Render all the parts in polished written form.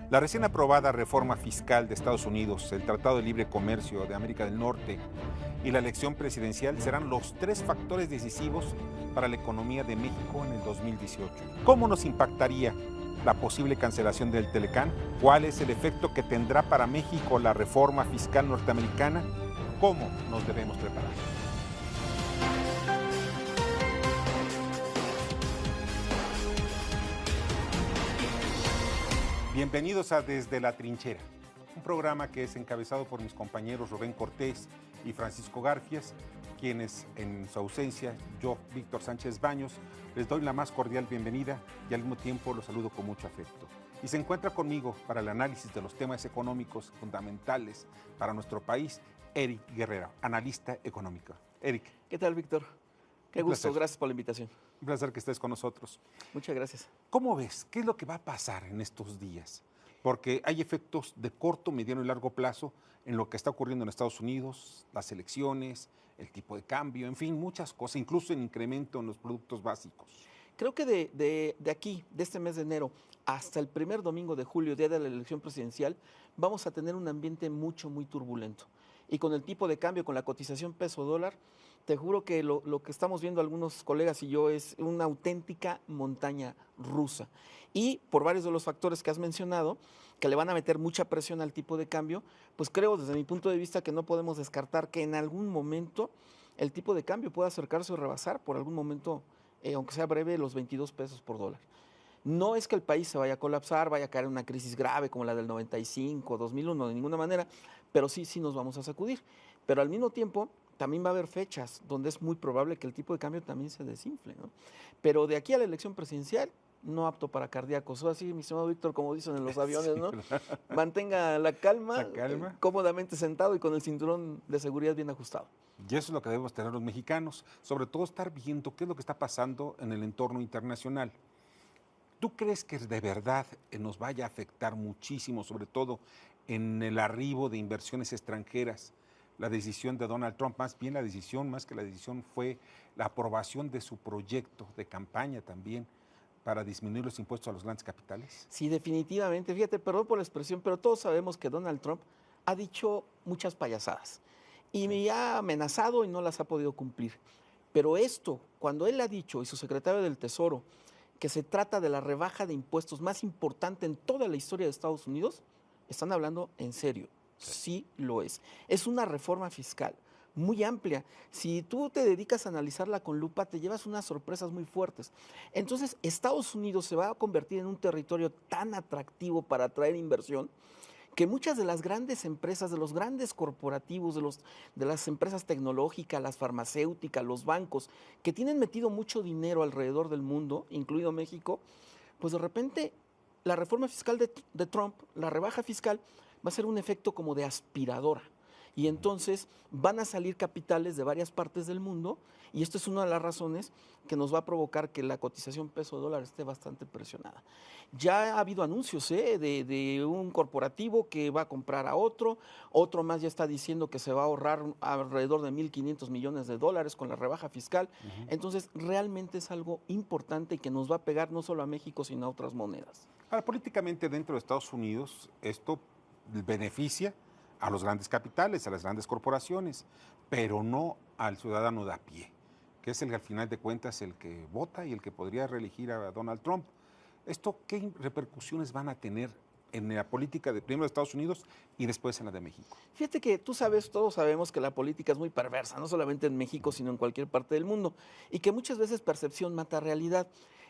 La recién aprobada reforma fiscal de Estados Unidos, el Tratado de Libre Comercio de América del Norte y la elección presidencial serán los tres factores decisivos para la economía de México en el 2018. ¿Cómo nos impactaría la posible cancelación del Telecán? ¿Cuál es el efecto que tendrá para México la reforma fiscal norteamericana? ¿Cómo nos debemos preparar? Bienvenidos a Desde la Trinchera, un programa que es encabezado por mis compañeros Rubén Cortés y Francisco Garfias, quienes en su ausencia, yo, Víctor Sánchez Baños, les doy la más cordial bienvenida y al mismo tiempo los saludo con mucho afecto. Y se encuentra conmigo para el análisis de los temas económicos fundamentales para nuestro país, Eric Guerrero, analista económico. Eric. ¿Qué tal, Víctor? Qué gusto, gracias por la invitación. Un placer que estés con nosotros. Muchas gracias. ¿Cómo ves? ¿Qué es lo que va a pasar en estos días? Porque hay efectos de corto, mediano y largo plazo en lo que está ocurriendo en Estados Unidos, las elecciones, el tipo de cambio, en fin, muchas cosas, incluso el incremento en los productos básicos. Creo que de aquí, de este mes de enero, hasta el primer domingo de julio, día de la elección presidencial, vamos a tener un ambiente muy turbulento. Y con el tipo de cambio, con la cotización peso-dólar, te juro que lo que estamos viendo algunos colegas y yo es una auténtica montaña rusa. Y por varios de los factores que has mencionado, que le van a meter mucha presión al tipo de cambio, pues creo desde mi punto de vista que no podemos descartar que en algún momento el tipo de cambio pueda acercarse o rebasar por algún momento, aunque sea breve, los 22 pesos por dólar. No es que el país se vaya a colapsar, vaya a caer en una crisis grave como la del 95, 2001, de ninguna manera, pero sí nos vamos a sacudir. Pero al mismo tiempo, también va a haber fechas donde es muy probable que el tipo de cambio también se desinfle, ¿no? Pero de aquí a la elección presidencial, no apto para cardíacos. O así, mi estimado Víctor, como dicen en los aviones, ¿no? Mantenga la calma, cómodamente sentado y con el cinturón de seguridad bien ajustado. Y eso es lo que debemos tener los mexicanos, sobre todo estar viendo qué es lo que está pasando en el entorno internacional. ¿Tú crees que de verdad nos vaya a afectar muchísimo, sobre todo en el arribo de inversiones extranjeras, la decisión de Donald Trump? Más bien la decisión, más que la decisión, fue la aprobación de su proyecto de campaña también para disminuir los impuestos a los grandes capitales. Sí, definitivamente. Fíjate, perdón por la expresión, pero todos sabemos que Donald Trump ha dicho muchas payasadas y me ha amenazado y no las ha podido cumplir. Pero esto, cuando él ha dicho, y su secretario del Tesoro, que se trata de la rebaja de impuestos más importante en toda la historia de Estados Unidos, están hablando en serio. Sí lo es. Es una reforma fiscal muy amplia. Si tú te dedicas a analizarla con lupa, te llevas unas sorpresas muy fuertes. Entonces, Estados Unidos se va a convertir en un territorio tan atractivo para atraer inversión que muchas de las grandes empresas, de los grandes corporativos, de las empresas tecnológicas, las farmacéuticas, los bancos, que tienen metido mucho dinero alrededor del mundo, incluido México, pues de repente la reforma fiscal de Trump, la rebaja fiscal, va a ser un efecto como de aspiradora. Y entonces van a salir capitales de varias partes del mundo y esto es una de las razones que nos va a provocar que la cotización peso-dólar esté bastante presionada. Ya ha habido anuncios de un corporativo que va a comprar a otro más ya está diciendo que se va a ahorrar alrededor de 1.500 millones de dólares con la rebaja fiscal. Entonces realmente es algo importante y que nos va a pegar no solo a México sino a otras monedas. Ahora, políticamente dentro de Estados Unidos, esto beneficia a los grandes capitales, a las grandes corporaciones, pero no al ciudadano de a pie, que es el que al final de cuentas el que vota y el que podría reelegir a Donald Trump. ¿Esto qué repercusiones van a tener en la política de primero de Estados Unidos y después en la de México? Fíjate que tú sabes, todos sabemos que la política es muy perversa, no solamente en México, sino en cualquier parte del mundo, y que muchas veces percepción mata realidad.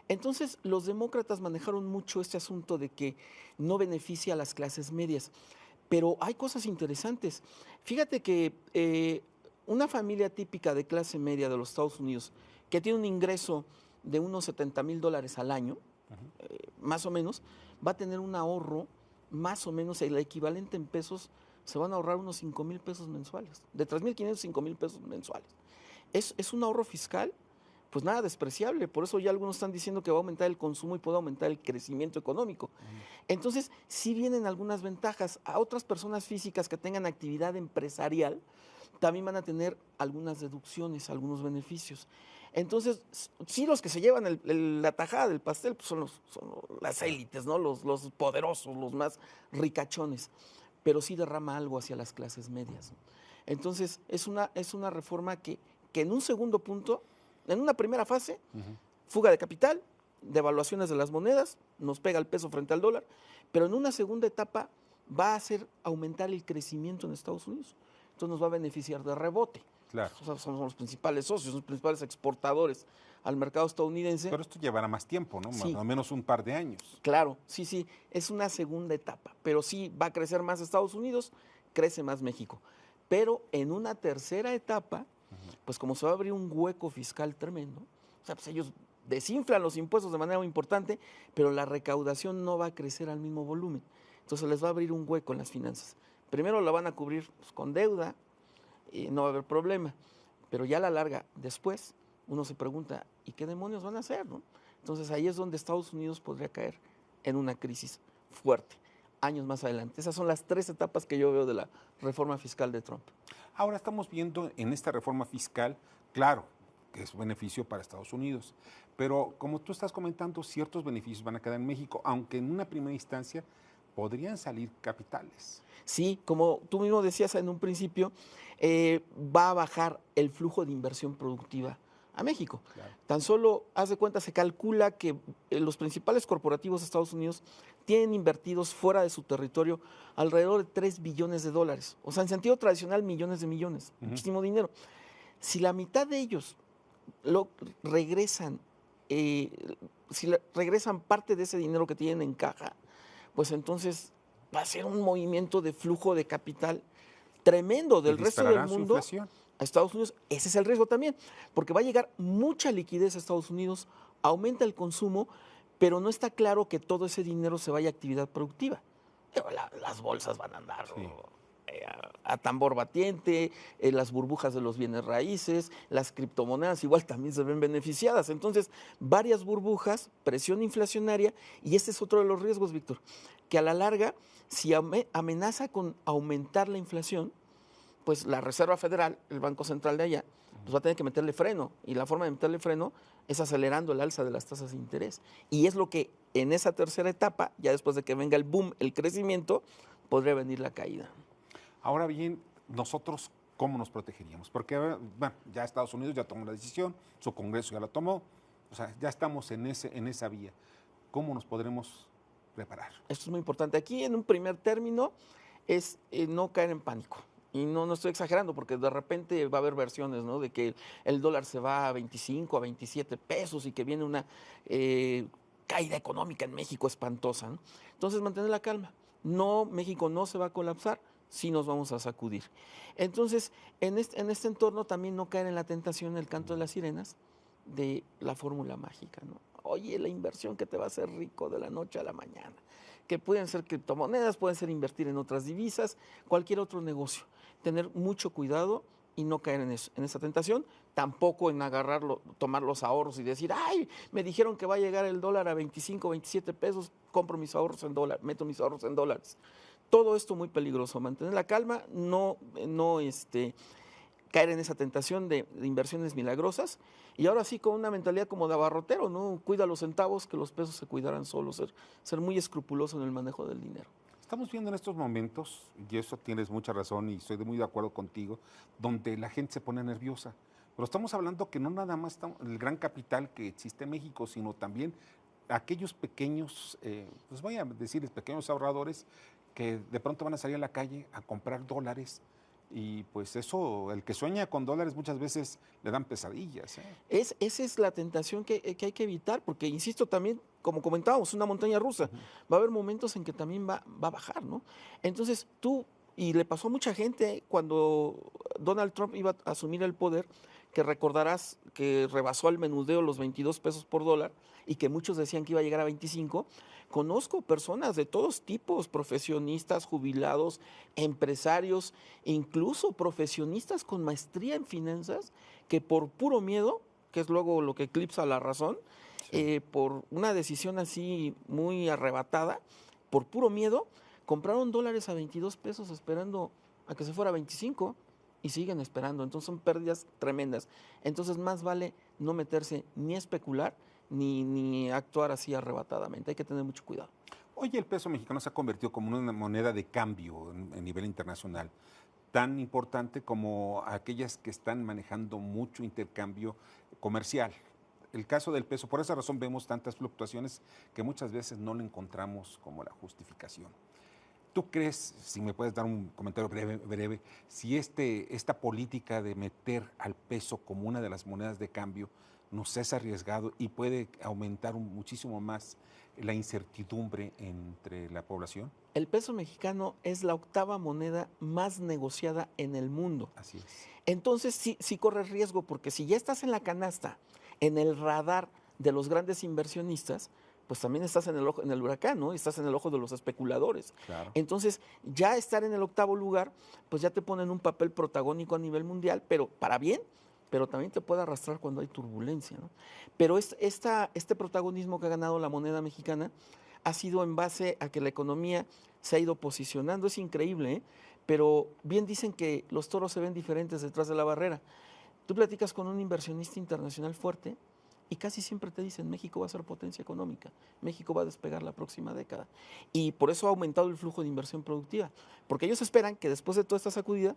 Entonces, los demócratas manejaron mucho este asunto de que no beneficia a las clases medias. Pero hay cosas interesantes. Fíjate que una familia típica de clase media de los Estados Unidos que tiene un ingreso de unos $70,000 al año, más o menos, va a tener un ahorro más o menos el equivalente en pesos, se van a ahorrar unos 5,000 pesos mensuales, de 3,500 a 5,000 pesos mensuales. Es un ahorro fiscal pues nada despreciable, por eso ya algunos están diciendo que va a aumentar el consumo y puede aumentar el crecimiento económico. Entonces, sí vienen algunas ventajas. A otras personas físicas que tengan actividad empresarial, también van a tener algunas deducciones, algunos beneficios. Entonces, sí, los que se llevan la tajada del pastel pues son las élites, ¿no? Los poderosos, los más ricachones, pero sí derrama algo hacia las clases medias, ¿no? Entonces, es una reforma que en un segundo punto, en una primera fase, fuga de capital, devaluaciones de las monedas, nos pega el peso frente al dólar, pero en una segunda etapa va a hacer aumentar el crecimiento en Estados Unidos. Entonces nos va a beneficiar de rebote. Claro. O sea, somos los principales socios, los principales exportadores al mercado estadounidense. Pero esto llevará más tiempo, ¿no? Sí. Al menos un par de años. Claro, sí, es una segunda etapa, pero sí va a crecer más Estados Unidos, crece más México. Pero en una tercera etapa, pues como se va a abrir un hueco fiscal tremendo, o sea, pues ellos desinflan los impuestos de manera muy importante, pero la recaudación no va a crecer al mismo volumen. Entonces les va a abrir un hueco en las finanzas. Primero la van a cubrir pues, con deuda y no va a haber problema, pero ya a la larga, después, uno se pregunta, ¿y qué demonios van a hacer, no? Entonces ahí es donde Estados Unidos podría caer en una crisis fuerte, años más adelante. Esas son las 3 etapas que yo veo de la reforma fiscal de Trump. Ahora estamos viendo en esta reforma fiscal, claro, que es beneficio para Estados Unidos, pero como tú estás comentando, ciertos beneficios van a quedar en México, aunque en una primera instancia podrían salir capitales. Sí, como tú mismo decías en un principio, va a bajar el flujo de inversión productiva a México. Claro. Tan solo, haz de cuenta, se calcula que los principales corporativos de Estados Unidos tienen invertidos fuera de su territorio alrededor de 3 billones de dólares. O sea, en sentido tradicional, millones de millones, muchísimo dinero. Si la mitad de ellos lo regresan, regresan parte de ese dinero que tienen en caja, pues entonces va a ser un movimiento de flujo de capital tremendo del resto del mundo a Estados Unidos. Ese es el riesgo también, porque va a llegar mucha liquidez a Estados Unidos, aumenta el consumo, pero no está claro que todo ese dinero se vaya a actividad productiva. Las bolsas van a andar a tambor batiente, las burbujas de los bienes raíces, las criptomonedas igual también se ven beneficiadas. Entonces, varias burbujas, presión inflacionaria, y este es otro de los riesgos, Víctor, que a la larga, si amenaza con aumentar la inflación, pues la Reserva Federal, el Banco Central de allá, pues va a tener que meterle freno, y la forma de meterle freno es acelerando el alza de las tasas de interés. Y es lo que en esa tercera etapa, ya después de que venga el boom, el crecimiento, podría venir la caída. Ahora bien, nosotros, ¿cómo nos protegeríamos? Porque, bueno, ya Estados Unidos ya tomó la decisión, su Congreso ya la tomó, o sea, ya estamos en esa vía. ¿Cómo nos podremos preparar? Esto es muy importante. Aquí, en un primer término, es no caer en pánico. Y no estoy exagerando, porque de repente va a haber versiones, ¿no? De que el dólar se va a 25, a 27 pesos y que viene una caída económica en México espantosa, ¿no? Entonces, mantener la calma. No, México no se va a colapsar, sí nos vamos a sacudir. Entonces, en este entorno también no caer en la tentación, el canto de las sirenas, de la fórmula mágica, ¿no? Oye, la inversión que te va a hacer rico de la noche a la mañana, que pueden ser criptomonedas, pueden ser invertir en otras divisas, cualquier otro negocio. Tener mucho cuidado y no caer en eso, en esa tentación, tampoco en agarrarlo, tomar los ahorros y decir, ay, me dijeron que va a llegar el dólar a 25, 27 pesos, compro mis ahorros en dólares, meto mis ahorros en dólares. Todo esto muy peligroso, mantener la calma, no caer en esa tentación de inversiones milagrosas, y ahora sí con una mentalidad como de abarrotero, ¿no? Cuida los centavos, que los pesos se cuidarán solos, ser muy escrupuloso en el manejo del dinero. Estamos viendo en estos momentos, y eso tienes mucha razón y estoy muy de acuerdo contigo, donde la gente se pone nerviosa. Pero estamos hablando que no nada más el gran capital que existe en México, sino también aquellos pequeños, pues voy a decirles pequeños ahorradores, que de pronto van a salir a la calle a comprar dólares. Y pues eso, el que sueña con dólares muchas veces le dan pesadillas. Esa es la tentación que hay que evitar, porque insisto también, como comentábamos, una montaña rusa. Va a haber momentos en que también va a bajar, ¿no? Entonces y le pasó a mucha gente cuando Donald Trump iba a asumir el poder, que recordarás que rebasó al menudeo los 22 pesos por dólar y que muchos decían que iba a llegar a 25. Conozco personas de todos tipos, profesionistas, jubilados, empresarios, incluso profesionistas con maestría en finanzas, que por puro miedo, que es luego lo que eclipsa la razón, por una decisión así muy arrebatada, por puro miedo, compraron dólares a 22 pesos esperando a que se fuera a 25 y siguen esperando. Entonces son pérdidas tremendas. Entonces más vale no meterse ni a especular ni actuar así arrebatadamente. Hay que tener mucho cuidado. Hoy el peso mexicano se ha convertido como una moneda de cambio en nivel internacional, tan importante como aquellas que están manejando mucho intercambio comercial. El caso del peso, por esa razón vemos tantas fluctuaciones que muchas veces no le encontramos como la justificación. ¿Tú crees, si me puedes dar un comentario breve, si esta política de meter al peso como una de las monedas de cambio nos es arriesgado y puede aumentar muchísimo más la incertidumbre entre la población? El peso mexicano es la 8ª moneda más negociada en el mundo. Así es. Entonces sí corres riesgo, porque si ya estás en la canasta, en el radar de los grandes inversionistas, pues también estás en el huracán, ¿no? Estás en el ojo de los especuladores. Claro. Entonces, ya estar en el 8º lugar, pues ya te ponen un papel protagónico a nivel mundial, pero para bien, pero también te puede arrastrar cuando hay turbulencia, ¿no? Pero este protagonismo que ha ganado la moneda mexicana ha sido en base a que la economía se ha ido posicionando. Es increíble, ¿eh? Pero bien dicen que los toros se ven diferentes detrás de la barrera. Tú platicas con un inversionista internacional fuerte y casi siempre te dicen: México va a ser potencia económica, México va a despegar la próxima década. Y por eso ha aumentado el flujo de inversión productiva, porque ellos esperan que después de toda esta sacudida,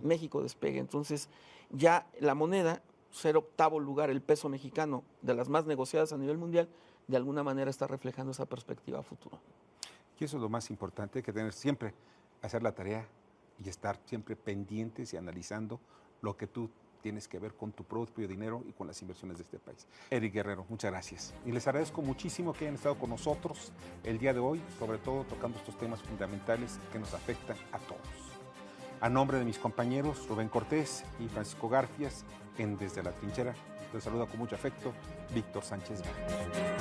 México despegue. Entonces, ya la moneda, ser 8º lugar, el peso mexicano, de las más negociadas a nivel mundial, de alguna manera está reflejando esa perspectiva a futuro. Y eso es lo más importante, que tener siempre, hacer la tarea y estar siempre pendientes y analizando lo que tú tienes que ver con tu propio dinero y con las inversiones de este país. Eric Guerrero, muchas gracias. Y les agradezco muchísimo que hayan estado con nosotros el día de hoy, sobre todo tocando estos temas fundamentales que nos afectan a todos. A nombre de mis compañeros Rubén Cortés y Francisco Garfias, en Desde la Trinchera, les saluda con mucho afecto Víctor Sánchez Baños.